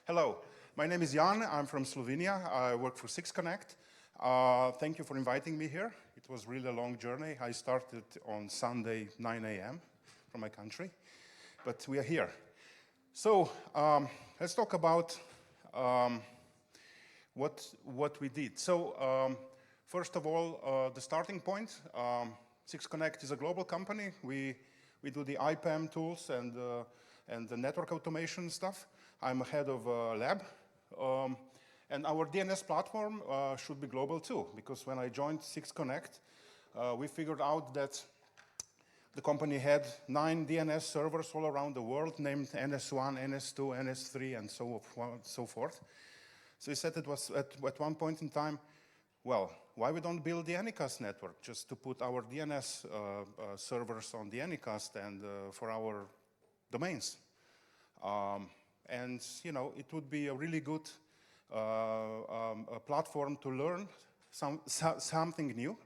Hello, my name is Jan. I'm from Slovenia. I work for SixConnect. Thank you for inviting me here. It was really a long journey. I started on Sunday, 9 a.m. from my country, but we are here. So let's talk about what we did. So first of all, the starting point. SixConnect is a global company. We do the IPAM tools and the network automation stuff. I'm head of a lab. And our DNS platform should be global too, because when I joined SixConnect, we figured out that the company had 9 DNS servers all around the world, named NS1, NS2, NS3, and so forth. So we said it was at one point in time, well, why we don't build the Anycast network, just to put our DNS servers on the Anycast and for our domains. And you know, it would be a really good a platform to learn something new,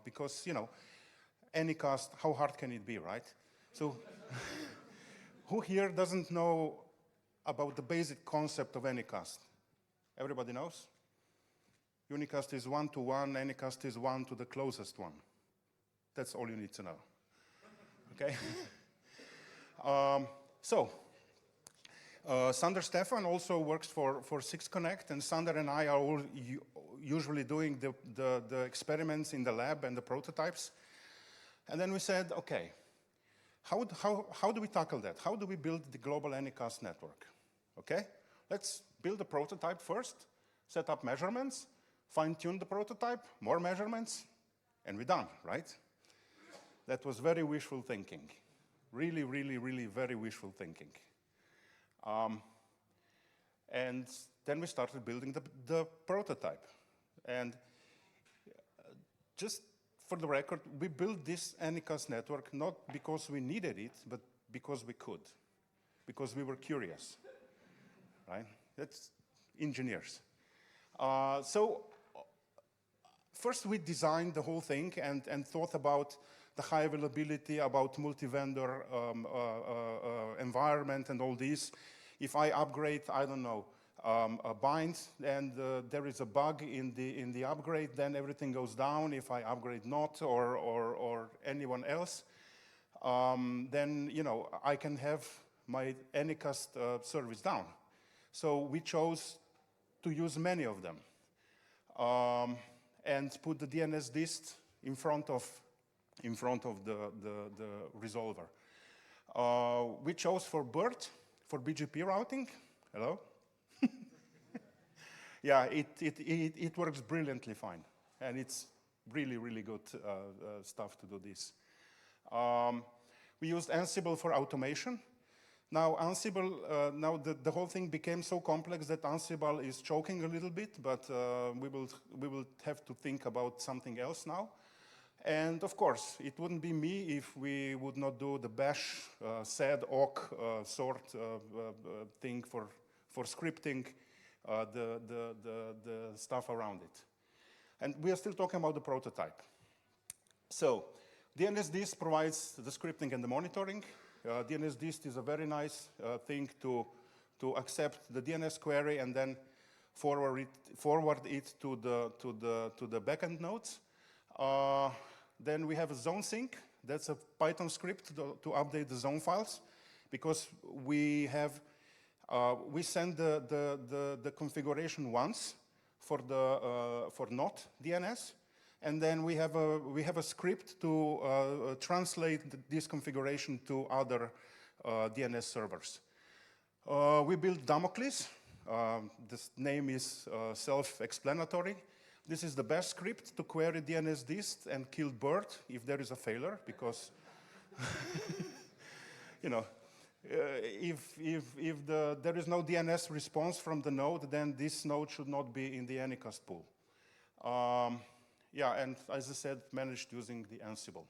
because you know, Anycast, how hard can it be, right? So, who here doesn't know about the basic concept of Anycast? Everybody knows? Unicast is 1-to-1, Anycast is 1 to the closest one. That's all you need to know. Okay? Sander Stefan also works for SixConnect, and Sander and I are all usually doing the experiments in the lab and the prototypes. And then we said, okay, how do we tackle that? How do we build the global Anycast network? Okay, let's build a prototype first, set up measurements, fine-tune the prototype, more measurements, and we're done, right? That was very wishful thinking. Really, really, really very wishful thinking. And then we started building the prototype. And just for the record, we built this Anycast network not because we needed it, but because we could, because we were curious, right? That's engineers. So first we designed the whole thing and thought about the high availability, about multi-vendor environment and all this. If I upgrade, I don't know, a bind and there is a bug in the upgrade, then everything goes down. If I upgrade not or anyone else, then you know, I can have my Anycast service down. So we chose to use many of them and put the DNS dist in front of the resolver. We chose for BERT, for BGP routing. Hello? Yeah, it works brilliantly fine. And it's really, really good stuff to do this. We used Ansible for automation. Now, Ansible, now the whole thing became so complex that Ansible is choking a little bit, but we will have to think about something else now. And of course, it wouldn't be me if we would not do the bash, sed, awk sort thing for scripting the stuff around it. And we are still talking about the prototype. So DNS dist provides the scripting and the monitoring. DNS dist is a very nice thing to accept the DNS query and then forward it to the backend nodes. Then we have a zone sync. That's a Python script to update the zone files, because we send the configuration once for not DNS, and then we have a script to translate this configuration to other DNS servers. We built Damocles. This name is self-explanatory. This is the best script to query DNS dist and kill BERT if there is a failure, because you know, if there is no DNS response from the node, then this node should not be in the Anycast pool. Yeah, and as I said, managed using the Ansible.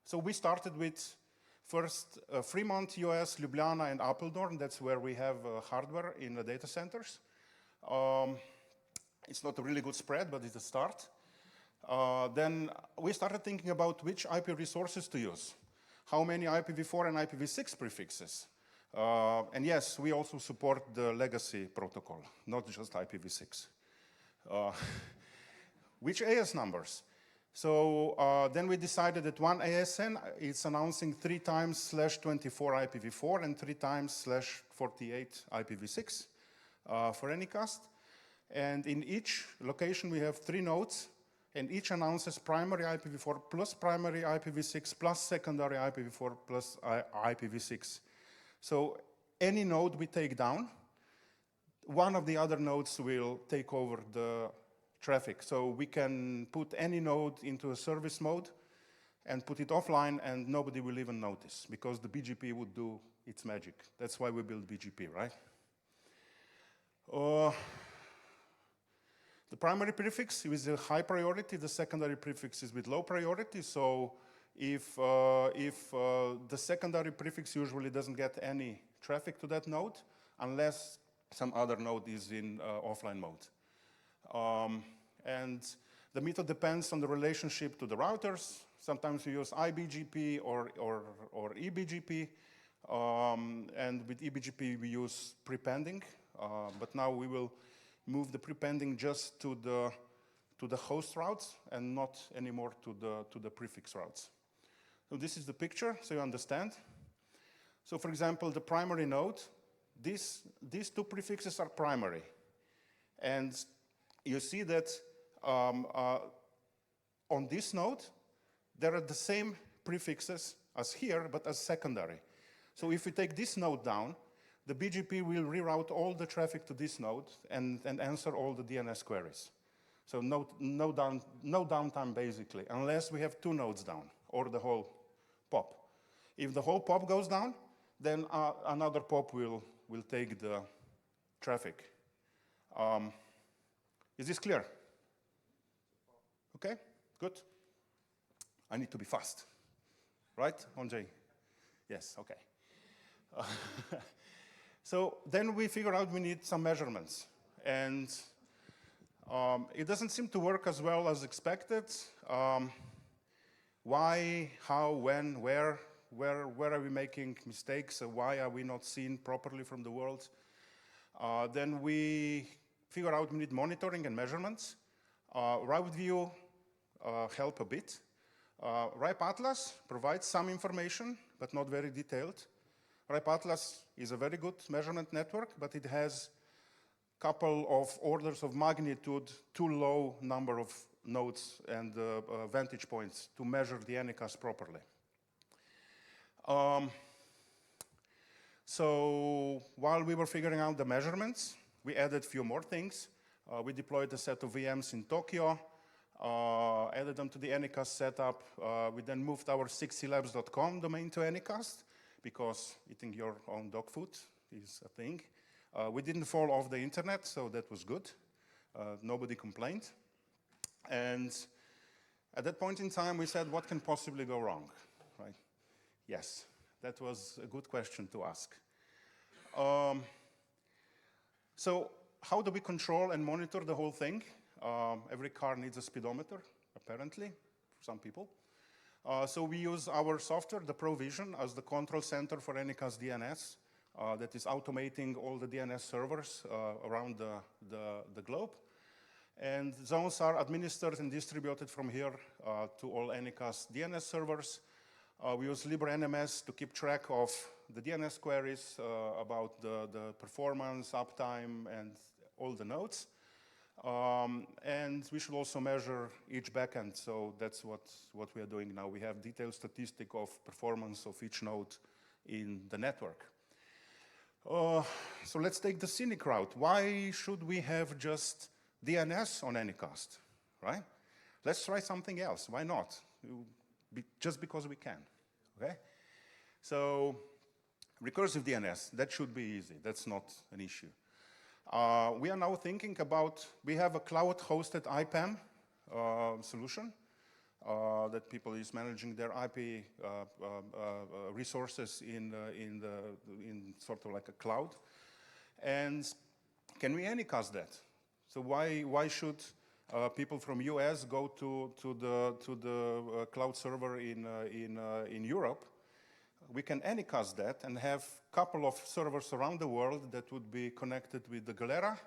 So we started with first Fremont, US, Ljubljana, and Apeldoorn. That's where we have hardware in the data centers. It's not a really good spread, but it's a start. Then we started thinking about which IP resources to use. How many IPv4 and IPv6 prefixes? And yes, we also support the legacy protocol, not just IPv6. Which AS numbers? So then we decided that one ASN is announcing 3 times /24 IPv4 and 3 times /48 IPv6 for Anycast. And in each location we have 3 nodes, and each announces primary IPv4 plus primary IPv6 plus secondary IPv4 plus IPv6. So any node we take down, one of the other nodes will take over the traffic. So we can put any node into a service mode and put it offline, and nobody will even notice because the BGP would do its magic. That's why we build BGP, right? The primary prefix is a high priority. The secondary prefix is with low priority. So if the secondary prefix usually doesn't get any traffic to that node unless some other node is in offline mode. And the method depends on the relationship to the routers. Sometimes we use iBGP or eBGP. And with eBGP, we use prepending. But now we will move the prepending just to the host routes and not anymore to the prefix routes. So this is the picture, so you understand. So for example, the primary node, these 2 prefixes are primary. And you see that on this node, there are the same prefixes as here, but as secondary. So if we take this node down, the BGP will reroute all the traffic to this node and answer all the DNS queries. So no downtime, basically, unless we have 2 nodes down, or the whole POP. If the whole POP goes down, then another POP will take the traffic. Is this clear? Okay, good. I need to be fast, right, Andrzej? Yes, okay. So then we figure out we need some measurements. And it doesn't seem to work as well as expected. Why, how, when, where are we making mistakes? Why are we not seen properly from the world? Then we figure out we need monitoring and measurements. Route view help a bit. RIPE Atlas provides some information, but not very detailed. RIPE Atlas is a very good measurement network, but it has a couple of orders of magnitude too low number of nodes and vantage points to measure the Anycast properly. So while we were figuring out the measurements, we added a few more things. We deployed a set of VMs in Tokyo, added them to the Anycast setup. We then moved our 6clabs.com domain to Anycast, because eating your own dog food is a thing. We didn't fall off the internet, so that was good. Nobody complained. And at that point in time, we said, what can possibly go wrong, right? Yes, that was a good question to ask. So how do we control and monitor the whole thing? Every car needs a speedometer, apparently, for some people. So we use our software, the Provision, as the control center for Anycast DNS that is automating all the DNS servers around the globe. And zones are administered and distributed from here to all Anycast DNS servers. We use LibreNMS to keep track of the DNS queries about the performance, uptime, and all the nodes. And we should also measure each backend, so that's what we are doing now. We have detailed statistic of performance of each node in the network. So let's take the scenic route. Why should we have just DNS on Anycast, right? Let's try something else. Why not? Just because we can, okay? So recursive DNS, that should be easy. That's not an issue. We are now thinking about, we have a cloud-hosted IPAM solution that people is managing their IP resources in sort of like a cloud. And can we Anycast that? So why should people from US go to the cloud server in Europe? we can Anycast that and have a couple of servers around the world that would be connected with the Galera,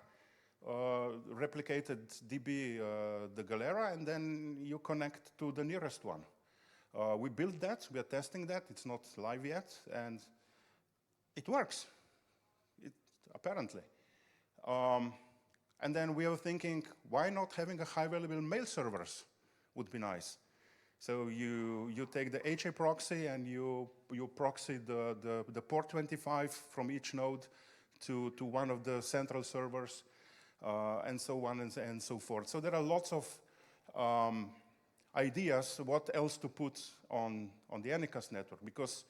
replicated DB the Galera, and then you connect to the nearest one. We built that, we are testing that, it's not live yet, and it works, apparently. And then we are thinking, why not having a high available mail servers would be nice. So you take the HA proxy and you proxy the port 25 from each node to one of the central servers, and so on and so forth. So there are lots of ideas what else to put on the Anycast network, because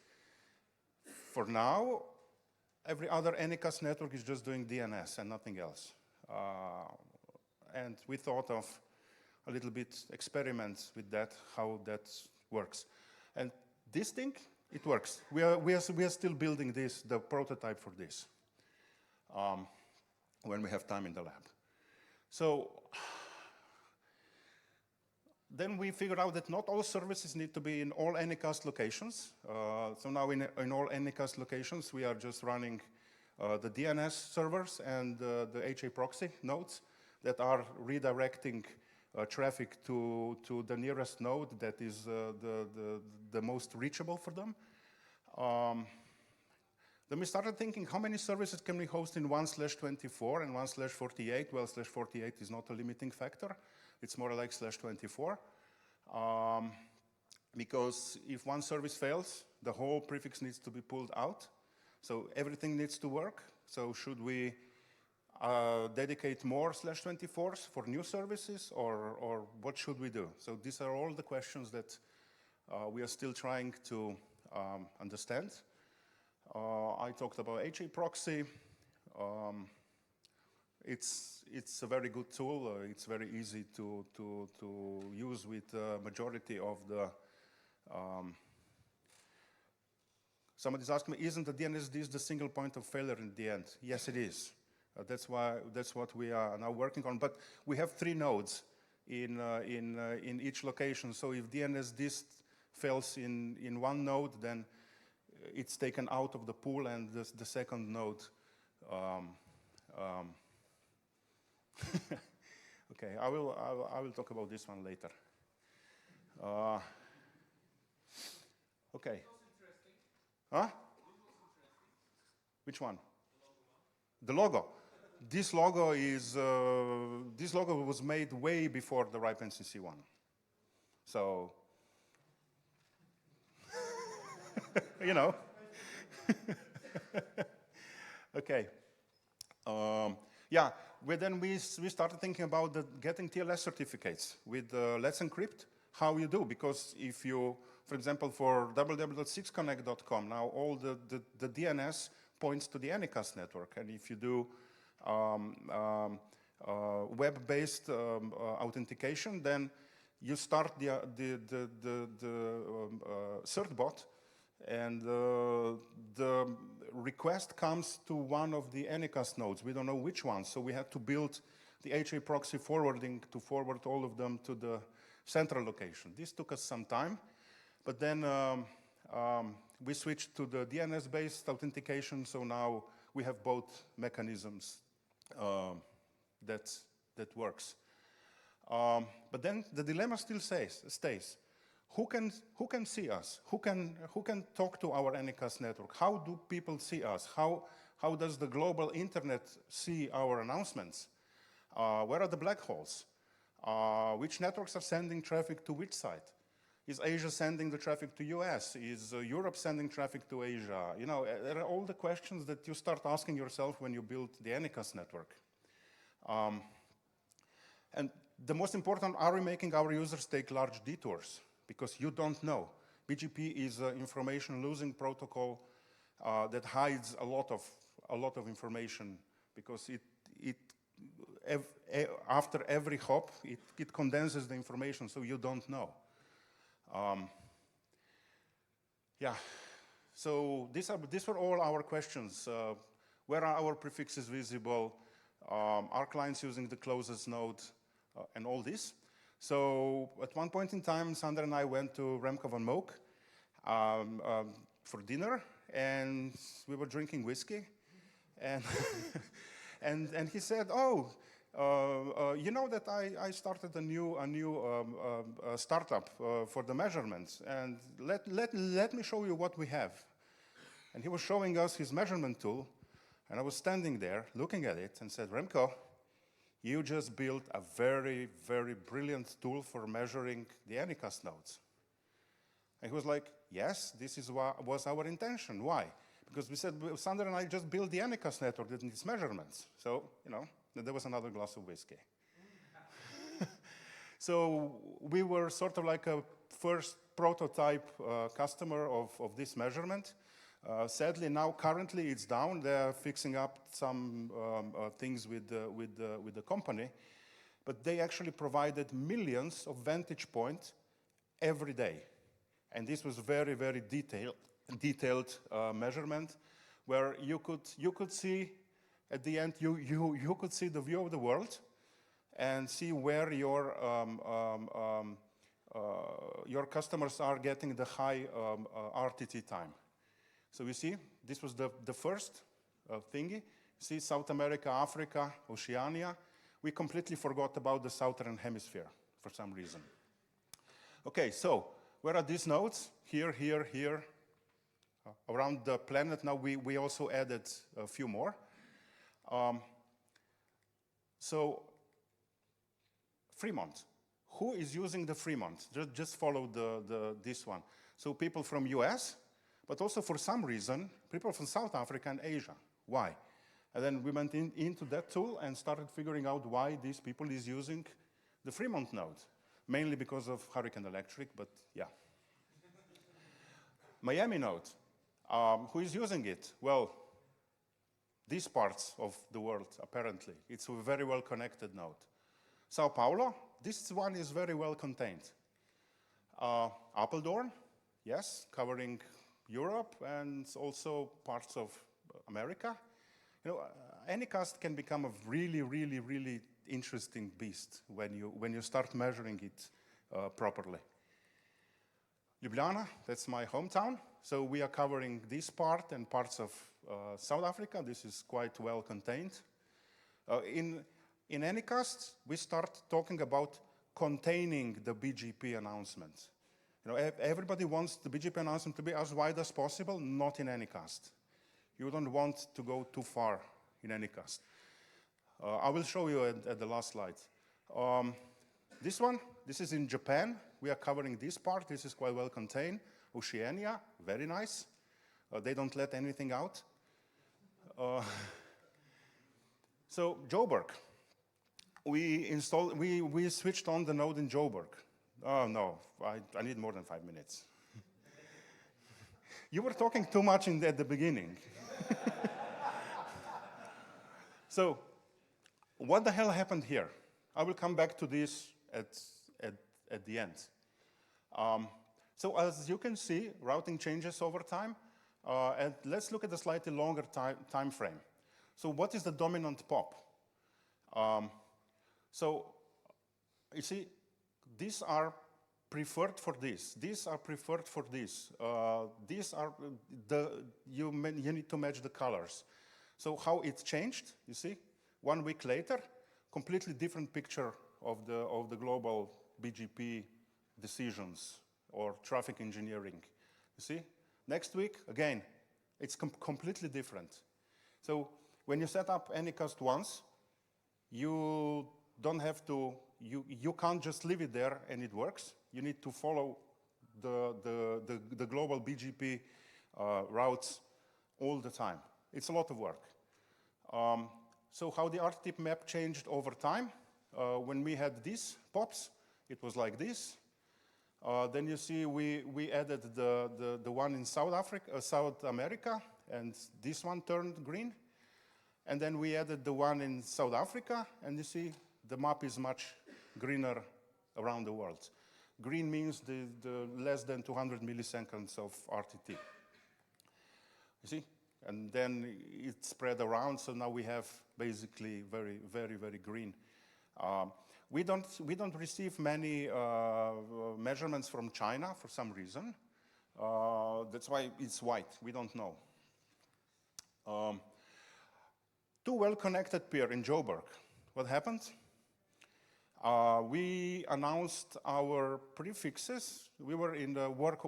for now, every other Anycast network is just doing DNS and nothing else. And we thought of a little bit experiments with that, how that works. And this thing, it works. We are still building this, the prototype for this, when we have time in the lab. So then we figured out that not all services need to be in all Anycast locations. So now in all Anycast locations, we are just running the DNS servers and the HA proxy nodes that are redirecting traffic to the nearest node that is the most reachable for them. Then we started thinking, how many services can we host in 1/24 and 1/48? Well, /48 is not a limiting factor. It's more like /24. Because if one service fails, the whole prefix needs to be pulled out. So everything needs to work. So should we dedicate more /24s for new services, or what should we do? So these are all the questions that we are still trying to understand. I talked about HA proxy. It's a very good tool. It's very easy to use with the majority of the. Somebody's asking me, isn't the DNS the single point of failure in the end? Yes, it is. That's what we are now working on. But we have 3 nodes in each location. So if DNS dist fails in one node, then it's taken out of the pool, and the second node. Okay, I will talk about this one later. Okay. Huh? Which one? The logo. This logo is this logo was made way before the RIPE NCC one. So you know. Okay. Yeah. Then we started thinking about getting TLS certificates with Let's Encrypt. How you do? Because if you, for example, for www.6connect.com, now all the DNS points to the Anycast network, and if you do web-based authentication, then you start the certbot, and the request comes to one of the Anycast nodes. We don't know which one, so we had to build the HA proxy forwarding to forward all of them to the central location. This took us some time, but then we switched to the DNS-based authentication, so now we have both mechanisms that works. But then the dilemma still stays. Who can see us? Who can talk to our Anycast network? How do people see us? How does the global internet see our announcements? Where are the black holes? Which networks are sending traffic to which site? Is Asia sending the traffic to US? Is Europe sending traffic to Asia? You know, there are all the questions that you start asking yourself when you build the Anycast network. And the most important, are we making our users take large detours? Because you don't know. BGP is an information losing protocol that hides a lot of information, because after every hop, it condenses the information, so you don't know. Yeah, so these were all our questions. Where are our prefixes visible? Are clients using the closest node? And all this. So at one point in time, Sander and I went to Remco van Mook. for dinner, and we were drinking whiskey, and and he said, "Oh, you know that I started a new startup for the measurements, and let me show you what we have." And he was showing us his measurement tool, and I was standing there looking at it and said, "Remco, you just built a very, very brilliant tool for measuring the Anycast nodes." And he was like, "Yes, this is what was our intention. Why? Because we said, Sander and I just built the Anycast network that needs measurements." So, there was another glass of whiskey. So we were sort of like a first prototype customer of this measurement. Sadly, now currently it's down. They're fixing up some things with the company, but they actually provided millions of vantage points every day. And this was very, very detailed measurement, where you could see at the end you could see the view of the world and see where your customers are getting the high RTT time. So you see, this was the first thingy. See, South America, Africa, Oceania. We completely forgot about the southern hemisphere for some reason. Okay, so where are these nodes? Here, here, here. Around the planet now, we also added a few more. So Fremont. Who is using the Fremont? Just follow this one. So people from US, but also for some reason, people from South Africa and Asia. Why? And then we went into that tool and started figuring out why these people is using the Fremont node. Mainly because of Hurricane Electric, but yeah. Miami node. Who is using it? Well, these parts of the world, apparently. It's a very well-connected node. Sao Paulo, this one is very well contained. Apeldoorn, yes, covering Europe and also parts of America. Anycast can become a really, really, really interesting beast when you start measuring it properly. Ljubljana, that's my hometown. So we are covering this part and parts of South Africa. This is quite well contained. In Anycast, we start talking about containing the BGP announcement. Everybody wants the BGP announcement to be as wide as possible, not in Anycast. You don't want to go too far in Anycast. I will show you at the last slide. This is in Japan. We are covering this part. This is quite well contained. Oceania, very nice. They don't let anything out. So Joburg. We switched on the node in Joburg. Oh no, I need more than 5 minutes. You were talking too much at the beginning. So, what the hell happened here? I will come back to this at the end. So as you can see, routing changes over time. And let's look at a slightly longer time frame. So what is the dominant POP? So you see, these are preferred for this. These are preferred for this. These are you need to match the colors. So how it changed? You see, 1 week later, completely different picture of the global BGP decisions or traffic engineering. You see, next week again, it's completely different. So when you set up Anycast once, you don't have to. You can't just leave it there and it works. You need to follow the global BGP routes all the time. It's a lot of work. So how the RTP map changed over time? When we had these POPs, it was like this. Then you see we added the one in South America, and this one turned green. And then we added the one in South Africa, and you see the map is much greener around the world. Green means the less than 200 milliseconds of RTT. You see? And then it spread around, so now we have basically very, very, very green. We don't receive many measurements from China for some reason. That's why it's white. We don't know. Two well-connected peer in Joburg. What happened? We announced our prefixes. We were in the work,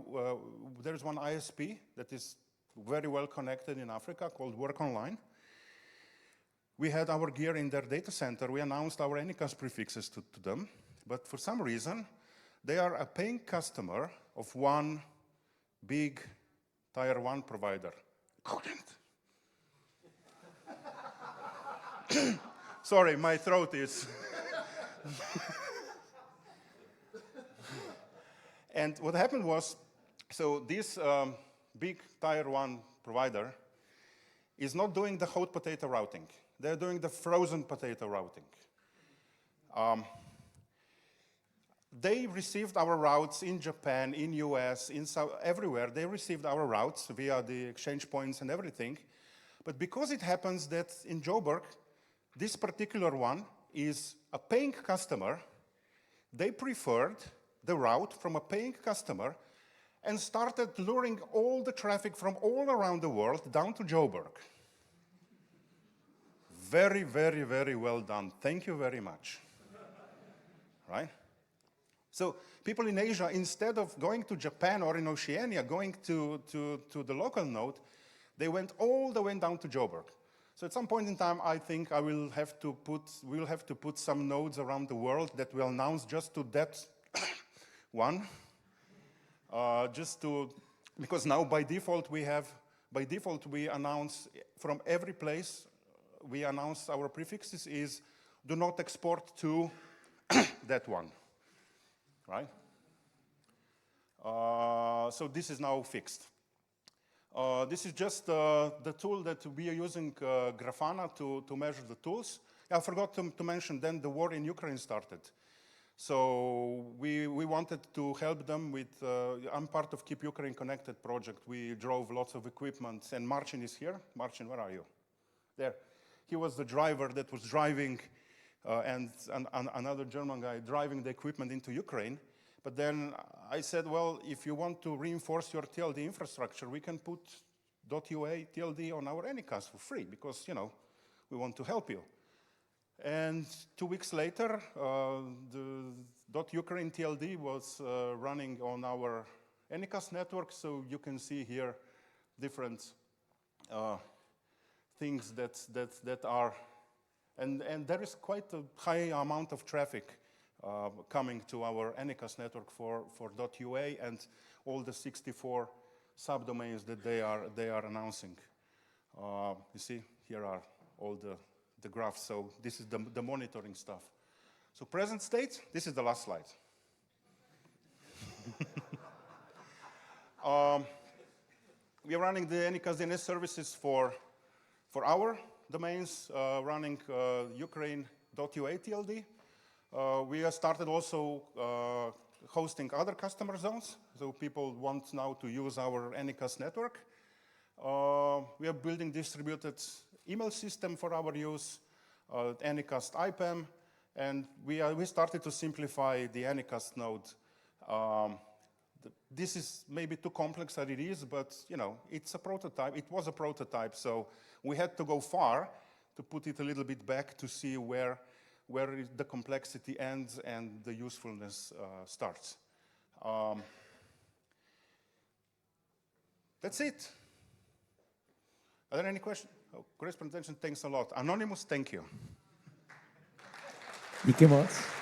there's one ISP that is very well connected in Africa called Work Online. We had our gear in their data center. We announced our Anycast prefixes to them, but for some reason, they are a paying customer of one big tier 1 provider. Sorry, my throat is. And what happened was, so this big tier 1 provider is not doing the hot potato routing. They're doing the frozen potato routing. They received our routes in Japan, in US, in South, everywhere. They received our routes via the exchange points and everything. But because it happens that in Joburg, this particular one is a paying customer, they preferred the route from a paying customer and started luring all the traffic from all around the world down to Joburg. Very, very, very well done. Thank you very much. Right? So people in Asia, instead of going to Japan or in Oceania, going to the local node, they went all the way down to Joburg. So at some point in time, I think we'll have to put some nodes around the world that will announce just to that one, because now by default we announce from every place, we announce our prefixes is do not export to that one, right? So this is now fixed. This is just the tool that we are using, Grafana, to measure the tools. I forgot to mention then the war in Ukraine started. So we wanted to help them with, I'm part of Keep Ukraine Connected project. We drove lots of equipment, and Marcin is here. Marcin, where are you? There. He was the driver that was driving, and another German guy driving the equipment into Ukraine. But then I said, well, if you want to reinforce your TLD infrastructure, we can put .ua TLD on our Anycast for free because, you know, we want to help you. And 2 weeks later, the .Ukraine TLD was running on our Anycast network, so you can see here different things that are, and there is quite a high amount of traffic coming to our Anycast network for .ua and all the 64 subdomains that they are announcing. You see, here are all the graphs. So this is the monitoring stuff. So present state, this is the last slide. We are running the Anycast DNS services for our domains, running Ukraine.ua TLD. We have started also hosting other customer zones, so people want now to use our Anycast network. We are building distributed email system for our use, Anycast IPAM, and we started to simplify the Anycast node. This is maybe too complex as it is, but you know, it's a prototype. It was a prototype, so we had to go far to put it a little bit back to see where the complexity ends and the usefulness starts. That's it. Are there any questions? Oh, great presentation, thanks a lot. Anonymous, thank you. Mickey Mouse.